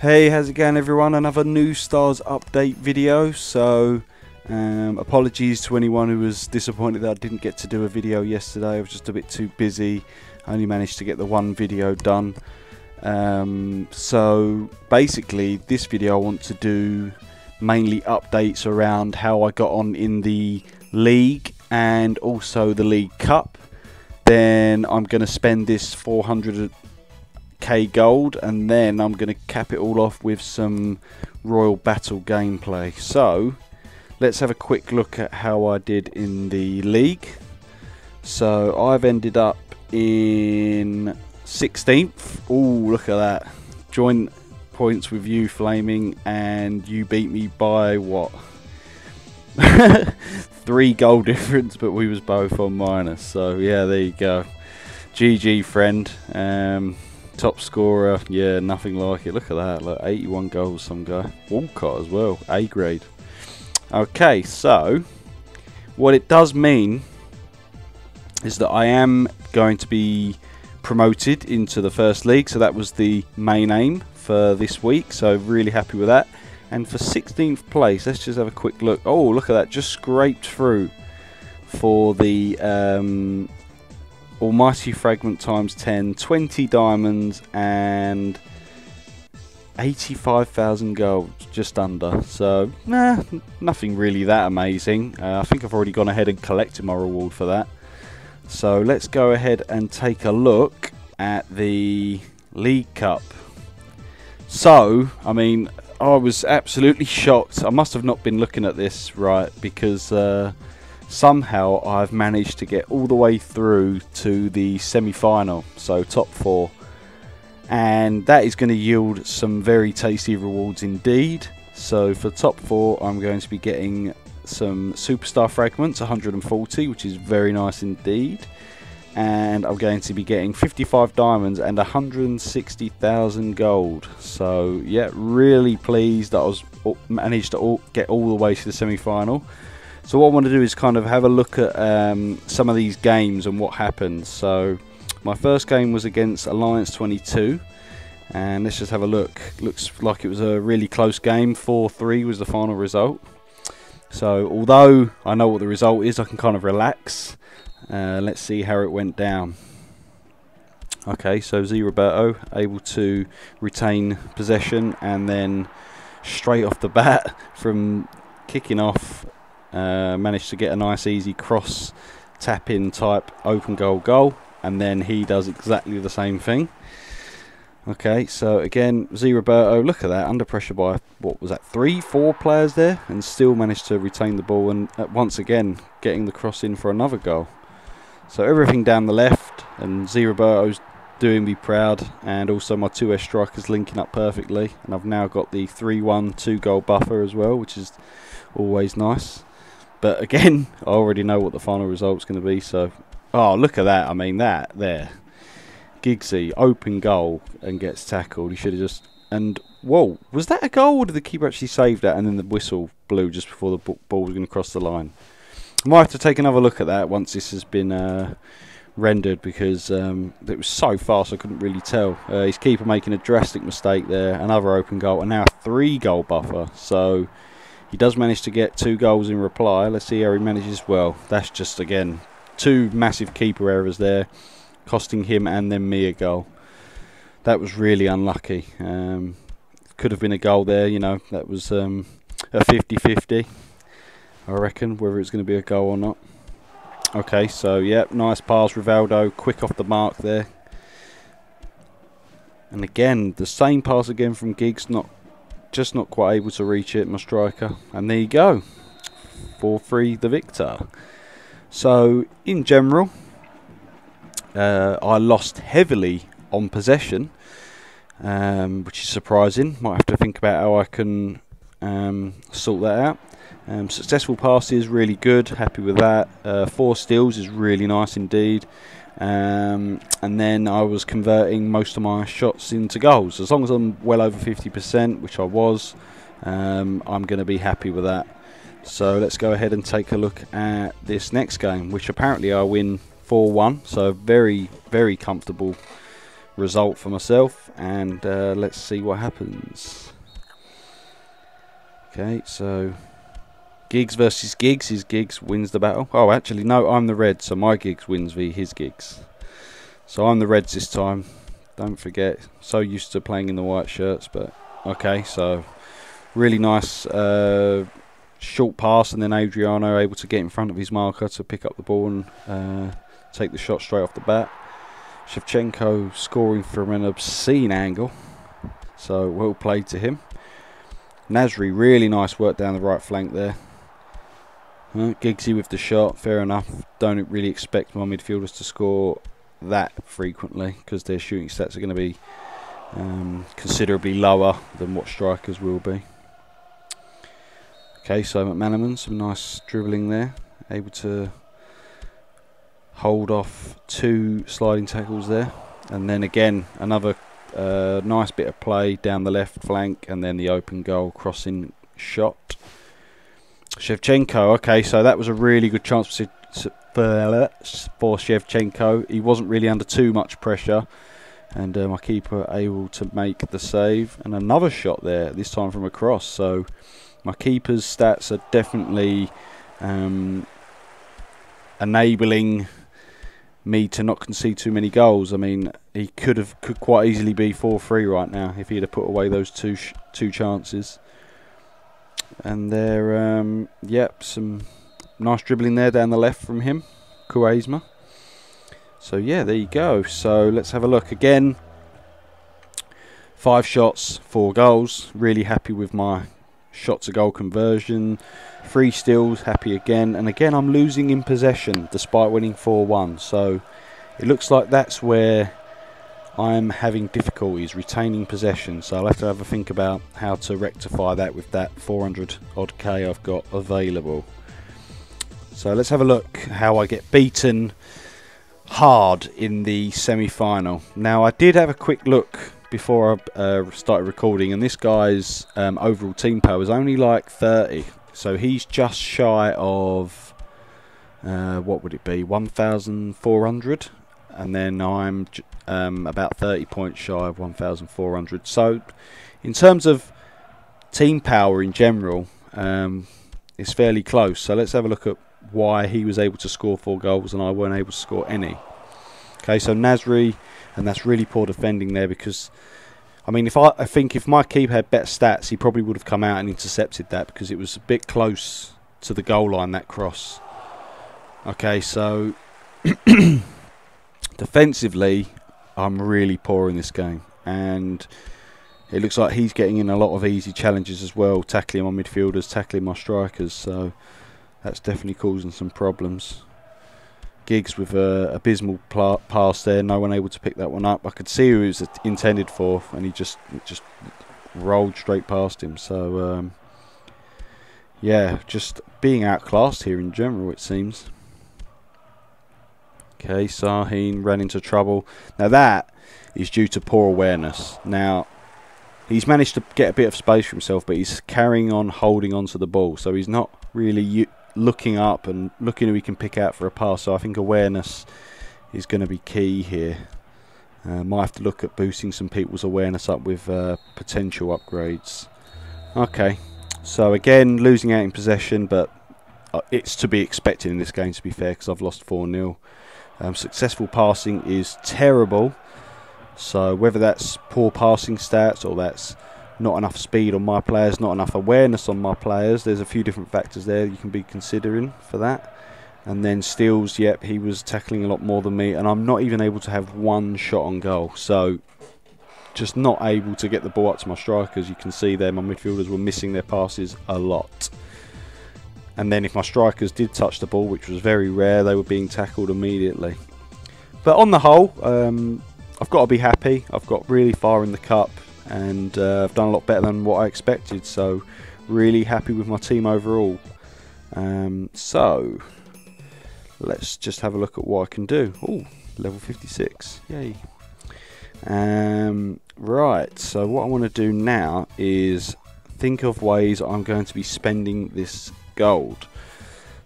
Hey, how's it going everyone? Another NEWSTARS update video. So apologies to anyone who was disappointed that I didn't get to do a video yesterday. I was just a bit too busy. I only managed to get the one video done. So basically this video I want to do mainly updates around how I got on in the league and also the League Cup. Then I'm going to spend this 400k gold, and then I'm going to cap it all off with some Royal Battle gameplay. So let's have a quick look at how I did in the league. So I've ended up in 16th. Oh, look at that. Joint points with you, Flaming, and you beat me by what? 3 goal difference, but we was both on minus. So yeah, there you go. GG, friend. Top scorer, yeah, nothing like it. Look at that, look, 81 goals, some guy. Walcott as well, A grade. Okay, so what it does mean is that I am going to be promoted into the first league. So that was the main aim for this week, so really happy with that. And for 16th place, let's just have a quick look. Oh, look at that, just scraped through for the Almighty Fragment times 10, 20 diamonds and 85,000 gold, just under. So, nah, nothing really that amazing. I think I've already gone ahead and collected my reward for that. So let's go ahead and take a look at the League Cup. So, I mean, I was absolutely shocked. I must have not been looking at this right, because somehow I've managed to get all the way through to the semi-final, so top 4, and that is going to yield some very tasty rewards indeed. So for top 4 I'm going to be getting some superstar fragments, 140, which is very nice indeed, and I'm going to be getting 55 diamonds and 160,000 gold. So yeah, really pleased that I was managed to get all the way to the semi-final. So what I want to do is kind of have a look at some of these games and what happened. So my first game was against Alliance 22, and let's just have a look. Looks like it was a really close game. 4-3 was the final result. So although I know what the result is, I can kind of relax. Let's see how it went down. Okay, so Z Roberto able to retain possession, and then straight off the bat from kicking off, managed to get a nice easy cross tap in type open goal, and then he does exactly the same thing. Okay, so again, Z Roberto, look at that, under pressure by what was that, 3-4 players there, and still managed to retain the ball, and once again getting the cross in for another goal. So everything down the left, and Z Roberto's doing me proud, and also my 2S strikers linking up perfectly, and I've now got the 3-1 2-goal buffer as well, which is always nice. But again, I already know what the final result's going to be. So, oh, look at that. I mean, that there. Giggsy, open goal, and gets tackled. He should have just... And, whoa, was that a goal, or did the keeper actually save that and then the whistle blew just before the ball was going to cross the line? I might have to take another look at that once this has been rendered, because it was so fast I couldn't really tell. His keeper making a drastic mistake there. Another open goal, and now a 3-goal buffer. So... he does manage to get 2 goals in reply. Let's see how he manages. Well, that's just, again, 2 massive keeper errors there, costing him and then me a goal. That was really unlucky. Could have been a goal there, you know. That was a 50-50, I reckon, whether it's going to be a goal or not. Okay, so, yeah, nice pass, Rivaldo, quick off the mark there. And again, the same pass again from Giggs, just not quite able to reach it, my striker. And there you go, 4-3 the victor. So in general, I lost heavily on possession, which is surprising. Might have to think about how I can sort that out. Successful passes, really good, happy with that. 4 steals is really nice indeed. And then I was converting most of my shots into goals. As long as I'm well over 50%, which I was, I'm going to be happy with that. So let's go ahead and take a look at this next game, which apparently I win 4-1. So very, very comfortable result for myself, and let's see what happens. Okay, so Giggs versus Giggs. His Giggs wins the battle. Oh, actually, no, I'm the red, so my Giggs wins v his Giggs. So I'm the reds this time. Don't forget, so used to playing in the white shirts, but okay, so really nice short pass, and then Adriano able to get in front of his marker to pick up the ball and take the shot straight off the bat. Shevchenko scoring from an obscene angle, so well played to him. Nasri, really nice work down the right flank there. Giggsy with the shot, fair enough. Don't really expect my midfielders to score that frequently because their shooting stats are going to be considerably lower than what strikers will be. Okay, so McManaman, some nice dribbling there, able to hold off 2 sliding tackles there, and then again another nice bit of play down the left flank, and then the open goal crossing shot. Shevchenko, okay, so that was a really good chance for Shevchenko. He wasn't really under too much pressure, and my keeper able to make the save, and another shot there, this time from across. So my keeper's stats are definitely enabling me to not concede too many goals. I mean, he could quite easily be 4-3 right now if he'd have put away those two chances. And there, yep, some nice dribbling there down the left from him, Quaresma. So yeah, there you go. So let's have a look again. 5 shots, 4 goals. Really happy with my shot to goal conversion. 3 steals, happy again. And again, I'm losing in possession despite winning 4-1. So it looks like that's where I'm having difficulties retaining possession. So I'll have to have a think about how to rectify that with that 400 odd K I've got available. So let's have a look how I get beaten hard in the semi-final. Now, I did have a quick look before I started recording, and this guy's overall team power is only like 30. So he's just shy of, what would it be, 1,400? And then I'm about 30 points shy of 1,400. So in terms of team power in general, it's fairly close. So let's have a look at why he was able to score 4 goals and I weren't able to score any. Okay, so Nasri, and that's really poor defending there, because I mean, I think if my keeper had better stats, he probably would have come out and intercepted that, because it was a bit close to the goal line, that cross. Okay, so defensively, I'm really poor in this game, and it looks like he's getting in a lot of easy challenges as well, tackling my midfielders, tackling my strikers, so that's definitely causing some problems. Giggs with a abysmal pass there, no one able to pick that one up. I could see who it was intended for, and he just rolled straight past him. So yeah, just being outclassed here in general, it seems. Okay, Sahin ran into trouble. Now that is due to poor awareness. Now he's managed to get a bit of space for himself, but he's carrying on holding on to the ball, so he's not really looking up and looking who he can pick out for a pass. So I think awareness is going to be key here. Might have to look at boosting some people's awareness up with potential upgrades. Okay, so again, losing out in possession, but it's to be expected in this game, to be fair, because I've lost 4-0. Successful passing is terrible, so whether that's poor passing stats or that's not enough speed on my players, not enough awareness on my players, there's a few different factors there you can be considering for that. And then steals, yep, he was tackling a lot more than me, and I'm not even able to have 1 shot on goal, so just not able to get the ball up to my strikers. You can see there my midfielders were missing their passes a lot, and then if my strikers did touch the ball, which was very rare, they were being tackled immediately. But on the whole, I've got to be happy. I've got really far in the cup, and I've done a lot better than what I expected, so really happy with my team overall. So let's just have a look at what I can do. Oh, level 56, yay. Right, so what I want to do now is think of ways I'm going to be spending this gold.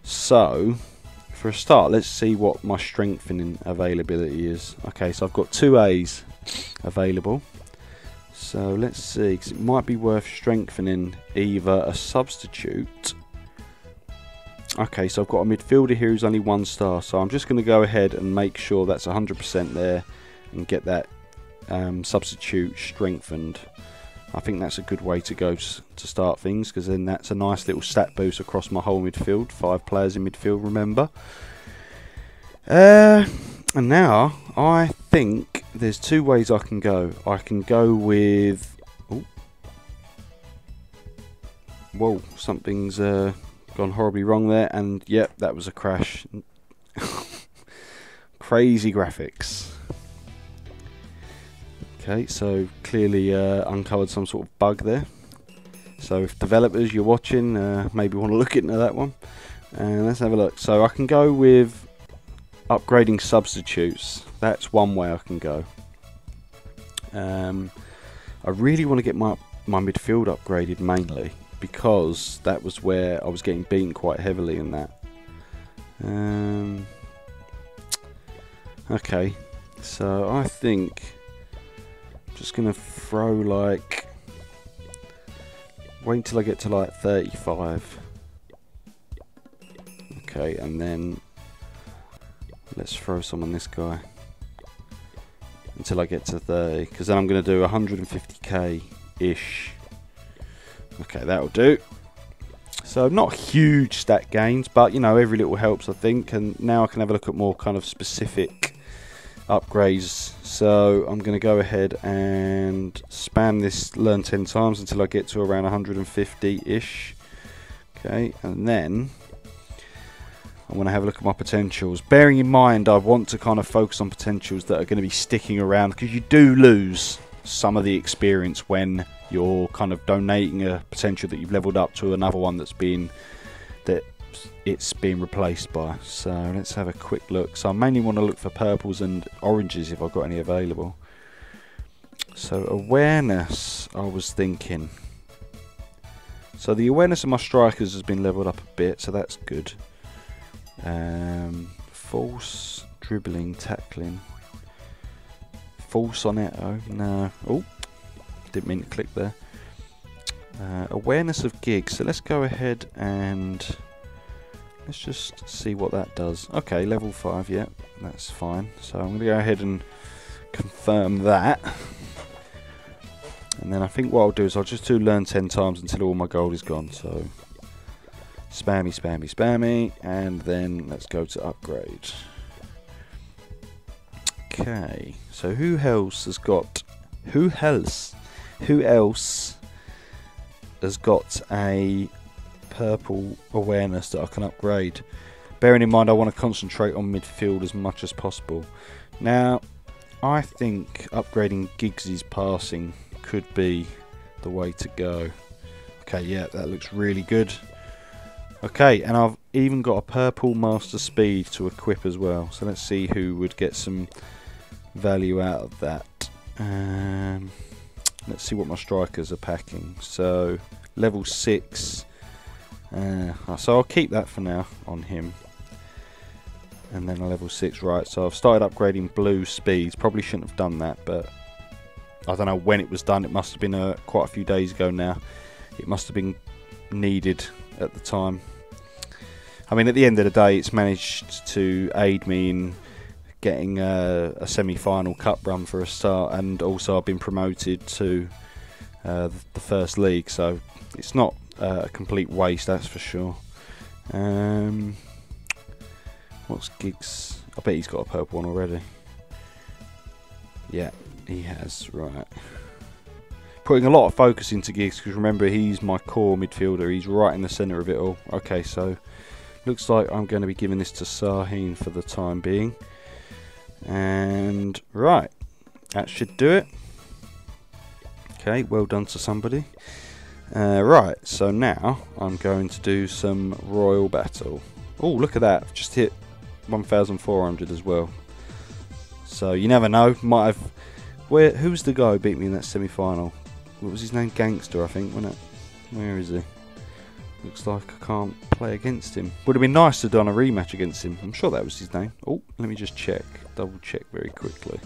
So for a start, let's see what my strengthening availability is. Okay, so I've got 2 A's available. So let's see, 'cause it might be worth strengthening either a substitute. Okay, so I've got a midfielder here who's only 1 star, so I'm just going to go ahead and make sure that's 100% there and get that substitute strengthened. I think that's a good way to go to start things, because then that's a nice little stat boost across my whole midfield. 5 players in midfield, remember. And now I think there's 2 ways I can go. I can go with... Ooh. Whoa, something's gone horribly wrong there, and yep, that was a crash. Crazy graphics. Okay, so clearly uncovered some sort of bug there. So if developers, you're watching, maybe want to look into that one. And let's have a look. So I can go with upgrading substitutes. That's one way I can go. I really want to get my midfield upgraded mainly, because that was where I was getting beaten quite heavily in that. Okay, so I think I'm just going to throw like... Wait until I get to like 35. Okay, and then let's throw some on this guy until I get to 30, because then I'm going to do 150k-ish. Okay, that'll do. So not huge stat gains, but you know, every little helps, I think. And now I can have a look at more kind of specific upgrades. So I'm going to go ahead and spam this learn 10 times until I get to around 150-ish. Okay, and then I want to have a look at my potentials. Bearing in mind, I want to kind of focus on potentials that are going to be sticking around, because you do lose some of the experience when you're kind of donating a potential that you've leveled up to another one that's being replaced by. So let's have a quick look. So I mainly want to look for purples and oranges if I've got any available. So awareness, I was thinking. So the awareness of my strikers has been leveled up a bit, so that's good. False, dribbling, tackling. False on it, oh no. Oh, didn't mean to click there. Awareness of gigs. So let's go ahead and let's just see what that does. Okay, level 5, yeah, that's fine. So I'm going to go ahead and confirm that. And then I think what I'll do is I'll just do learn 10 times until all my gold is gone. So spammy, spammy, spammy, and then let's go to upgrade. Okay, so who else has got a purple awareness that I can upgrade? Bearing in mind I want to concentrate on midfield as much as possible. Now I think upgrading Giggs's passing could be the way to go. Okay, yeah, that looks really good. Okay, and I've even got a purple master speed to equip as well. So let's see who would get some value out of that. Let's see what my strikers are packing. So level 6. So I'll keep that for now on him. And then a level 6, right. So I've started upgrading blue speeds. Probably shouldn't have done that, but I don't know when it was done. It must have been quite a few days ago now. It must have been needed at the time. I mean, at the end of the day, it's managed to aid me in getting a semi-final cup run for a start, and also I've been promoted to the first league, so it's not a complete waste, that's for sure. What's Giggs? I bet he's got a purple one already. Yeah, he has, right. Putting a lot of focus into Giggs, because remember, he's my core midfielder. He's right in the centre of it all. Okay, so looks like I'm going to be giving this to Sahin for the time being. And right, that should do it. Okay, well done to somebody. Right, so now I'm going to do some Royal Battle. Oh, look at that. I've just hit 1,400 as well. So you never know. Might have. Who's the guy who beat me in that semi-final? What was his name? Gangster, I think, wasn't it? Where is he? Looks like I can't play against him. Would have been nice to have done a rematch against him. I'm sure that was his name. Oh, let me just check. Double check very quickly.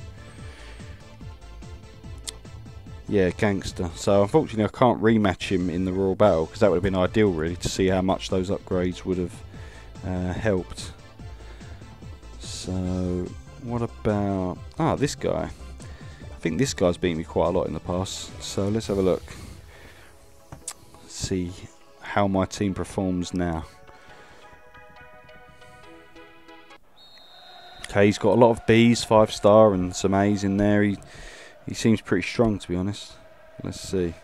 Yeah, gangster. So unfortunately I can't rematch him in the Royal Battle, because that would have been ideal really, to see how much those upgrades would have helped. So what about this guy? I think this guy's beaten me quite a lot in the past, so let's have a look. See how my team performs now. Okay, he's got a lot of Bs, 5-star, and some As in there. He seems pretty strong, to be honest. Let's see.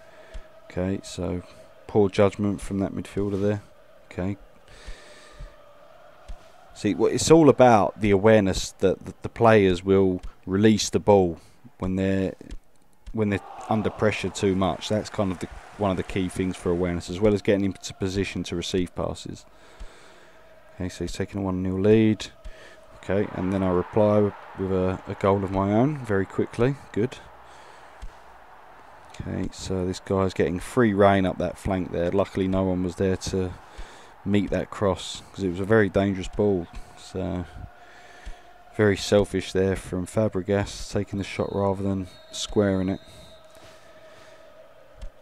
Okay, so poor judgment from that midfielder there. Okay. See, it's all about the awareness that the players will release the ball when they're under pressure too much. That's kind of one of the key things for awareness, as well as getting into position to receive passes. Okay, so he's taking a 1-0 lead. Okay, and then I reply with a goal of my own very quickly. Good. Okay, so this guy's getting free rein up that flank there. Luckily no one was there to meet that cross, because it was a very dangerous ball. So very selfish there from Fabregas, taking the shot rather than squaring it.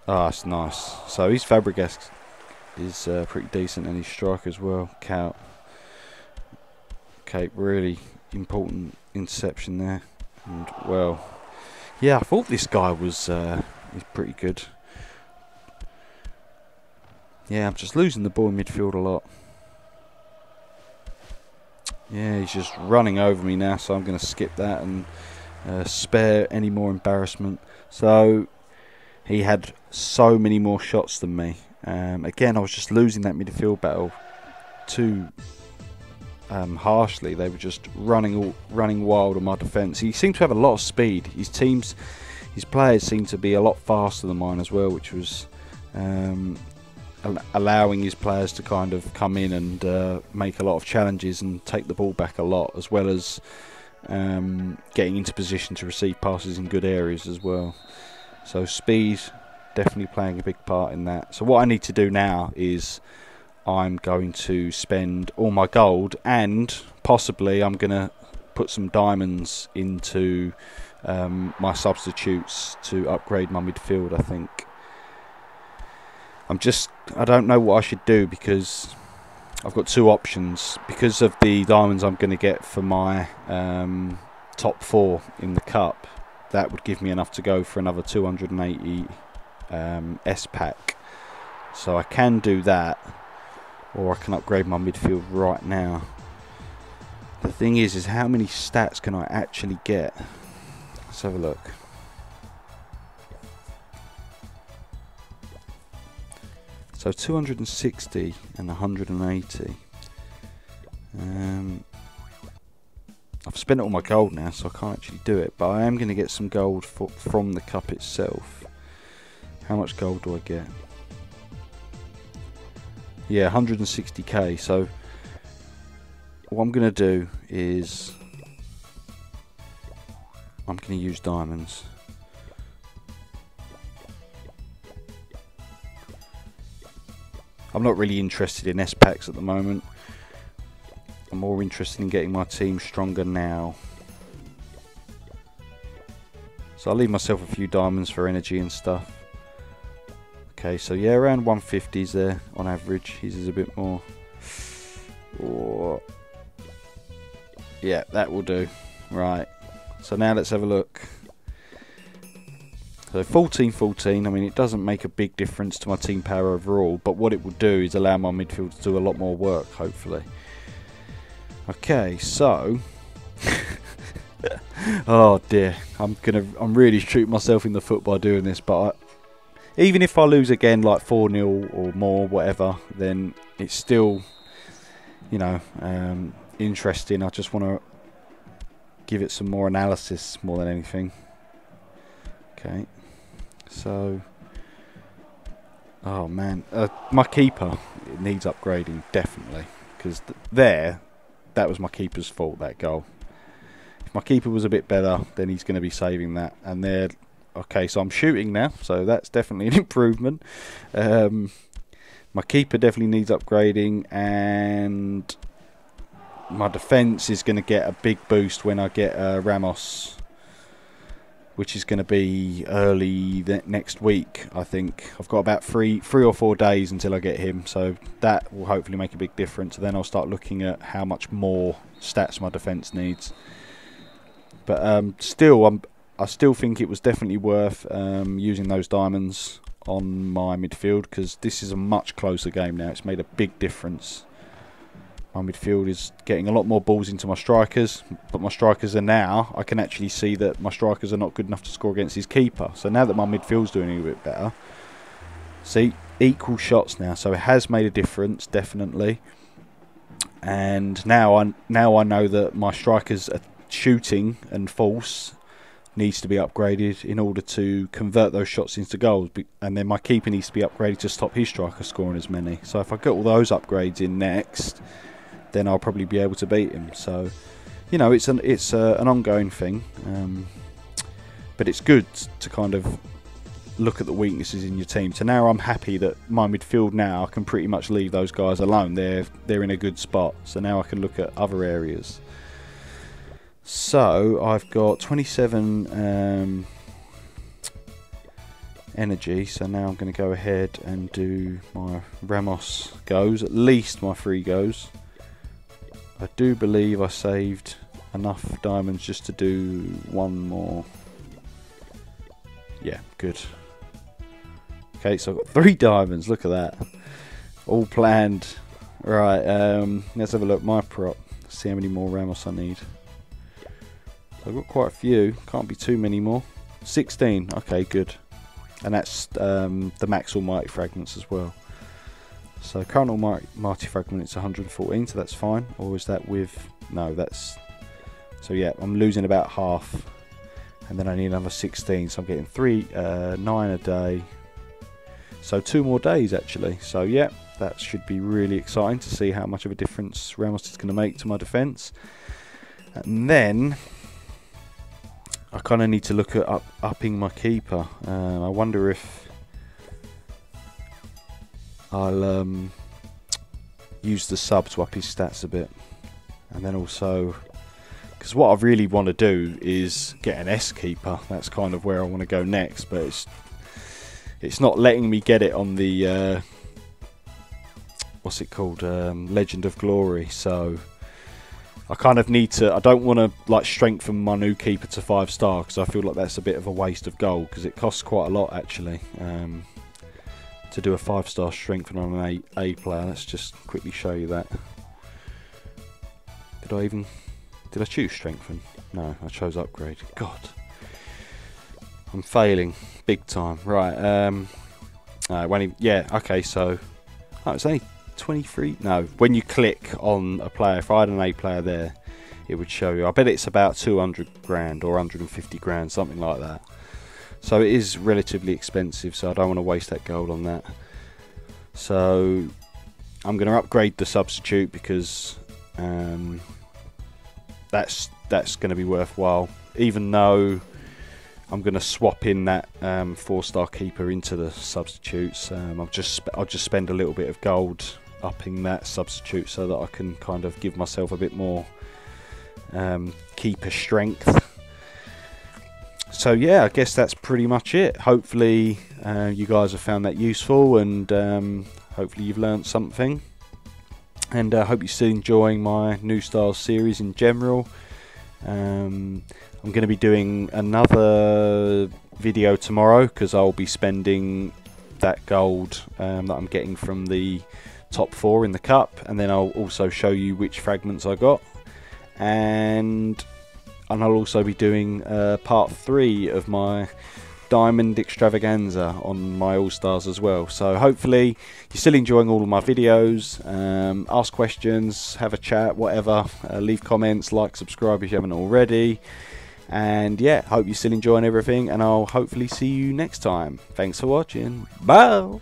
That's nice. So his Fabregas is pretty decent, and his strike as well. Count. Okay, really important interception there. And well, yeah, I thought this guy was he's pretty good. Yeah, I'm just losing the ball in midfield a lot. Yeah, he's just running over me now, so I'm going to skip that and spare any more embarrassment. So he had so many more shots than me. Again, I was just losing that midfield battle too harshly. They were just running wild on my defence. He seemed to have a lot of speed. His players seemed to be a lot faster than mine as well, which was allowing his players to kind of come in and make a lot of challenges and take the ball back a lot, as well as getting into position to receive passes in good areas as well. So speed definitely playing a big part in that. So what I need to do now is I'm going to spend all my gold, and possibly I'm going to put some diamonds into my substitutes to upgrade my midfield, I think. I don't know what I should do, because I've got two options. Because of the diamonds I'm going to get for my top 4 in the cup, that would give me enough to go for another 280 S pack. So I can do that, or I can upgrade my midfield right now. The thing is how many stats can I actually get? Let's have a look. So 260 and 180. I've spent all my gold now, so I can't actually do it, but I am going to get some gold from the cup itself. How much gold do I get? Yeah, 160k. So what I'm going to do is I'm going to use diamonds. I'm not really interested in S packs at the moment. I'm more interested in getting my team stronger now. So I'll leave myself a few diamonds for energy and stuff. Okay, so yeah, around 150s there on average. His is a bit more. Yeah, that will do. Right. So now let's have a look. So 14-14, I mean, it doesn't make a big difference to my team power overall, but what it will do is allow my midfield to do a lot more work, hopefully. Okay, so oh dear, I'm really shooting myself in the foot by doing this, but even if I lose again like 4-0 or more, whatever, then it's still, you know, interesting. I just want to give it some more analysis more than anything. Okay, so oh man, my keeper needs upgrading definitely, because that was my keeper's fault, that goal. If my keeper was a bit better, then he's going to be saving that. And there, okay, so I'm shooting now, so that's definitely an improvement. My keeper definitely needs upgrading, and my defence is going to get a big boost when I get Ramos. which is going to be early next week. I think I've got about three or 4 days until I get him, so that will hopefully make a big difference. Then I'll start looking at how much more stats my defence needs. But I still think it was definitely worth using those diamonds on my midfield, because this is a much closer game now. It's made a big difference. My midfield is getting a lot more balls into my strikers, but my strikers are now, I can actually see that my strikers are not good enough to score against his keeper. So now that my midfield's doing a bit better, see, equal shots now. So it has made a difference, definitely. And now I know that my strikers are shooting and false needs to be upgraded in order to convert those shots into goals, and then my keeper needs to be upgraded to stop his striker scoring as many. So if I get all those upgrades in next, then I'll probably be able to beat him. So, you know, it's an ongoing thing, but it's good to kind of look at the weaknesses in your team. So now I'm happy that my midfield now, I can pretty much leave those guys alone. They're in a good spot. So now I can look at other areas. So I've got 27 energy. So now I'm going to go ahead and do my Ramos goes, at least my 3 goes. I do believe I saved enough diamonds just to do 1 more. Yeah, good. Okay, so I've got 3 diamonds. Look at that. All planned. Right, let's have a look. My prop. See how many more Ramos I need. I've got quite a few. Can't be too many more. 16. Okay, good. And that's the max almighty fragments as well. So current almighty fragment is 114, so that's fine. Or is that with... No, that's... So yeah, I'm losing about half. And then I need another 16, so I'm getting 9 a day. So 2 more days actually. So yeah, that should be really exciting to see how much of a difference Ramos is going to make to my defence. And then I kind of need to look at upping my keeper. I wonder if I'll use the sub to up his stats a bit. And then also, because what I really want to do is get an S keeper. That's kind of where I want to go next, but it's not letting me get it on the what's it called, Legend of Glory. So I kind of need to, I don't want to like strengthen my new keeper to 5-star, because I feel like that's a bit of a waste of gold, because it costs quite a lot actually to do a 5-star strengthen on an A player. Let's just quickly show you that. Did I choose strengthen? No, I chose upgrade. God, I'm failing big time. Right, yeah, okay, so it's only 23. No, when you click on a player, if I had an A player there, it would show you. I bet it's about 200 grand or 150 grand, something like that. So it is relatively expensive, so I don't want to waste that gold on that. So I'm going to upgrade the substitute, because that's going to be worthwhile. Even though I'm going to swap in that 4-star keeper into the substitutes, I'll just spend a little bit of gold upping that substitute so that I can kind of give myself a bit more keeper strength. So yeah, I guess that's pretty much it. Hopefully you guys have found that useful, and hopefully you've learnt something. And I hope you're still enjoying my NEWSTARS series in general. I'm going to be doing another video tomorrow, because I'll be spending that gold that I'm getting from the top 4 in the cup, and then I'll also show you which fragments I got. And I'll also be doing part 3 of my diamond extravaganza on my All-Stars as well. So hopefully you're still enjoying all of my videos. Ask questions, have a chat, whatever. Leave comments, like, subscribe if you haven't already. And yeah, hope you're still enjoying everything, and I'll hopefully see you next time. Thanks for watching. Bye.